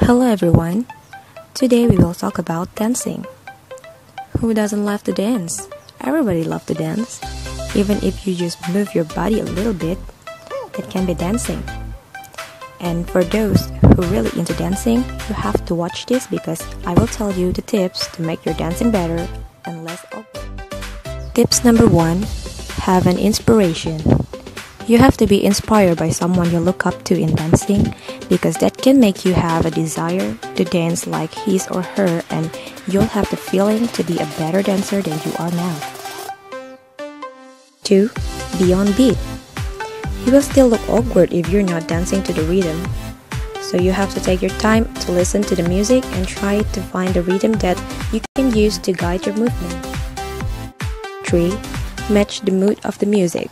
Hello everyone. Today we will talk about dancing. Who doesn't love to dance? Everybody loves to dance. Even if you just move your body a little bit, it can be dancing. And for those who really into dancing, you have to watch this because I will tell you the tips to make your dancing better and less awkward. Tips number 1. Have an inspiration. You have to be inspired by someone you look up to in dancing because that can make you have a desire to dance like his or her, and you'll have the feeling to be a better dancer than you are now. 2. Be on beat. You will still look awkward if you're not dancing to the rhythm. So you have to take your time to listen to the music and try to find the rhythm that you can use to guide your movement. 3. Match the mood of the music.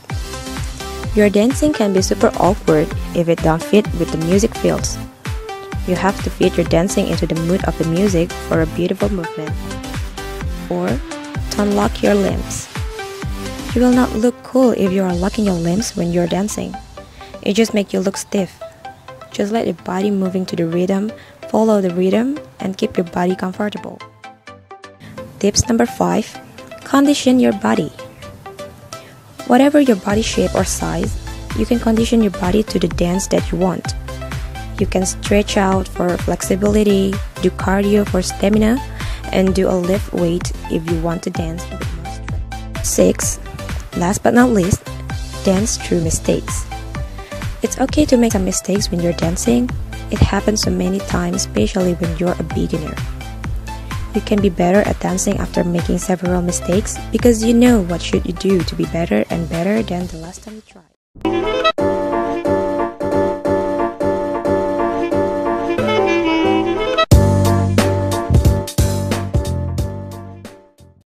Your dancing can be super awkward if it don't fit with the music feels. You have to fit your dancing into the mood of the music for a beautiful movement. 4. Don't lock your limbs. You will not look cool if you are locking your limbs when you're dancing. It just makes you look stiff. Just let your body moving to the rhythm, follow the rhythm, and keep your body comfortable. Tips number 5. Condition your body. Whatever your body shape or size, you can condition your body to the dance that you want. You can stretch out for flexibility, do cardio for stamina, and do a lift weight if you want to dance with more strength. 6. Last but not least, dance through mistakes. It's okay to make some mistakes when you're dancing. It happens so many times, especially when you're a beginner. You can be better at dancing after making several mistakes because you know what should you do to be better and better than the last time you tried.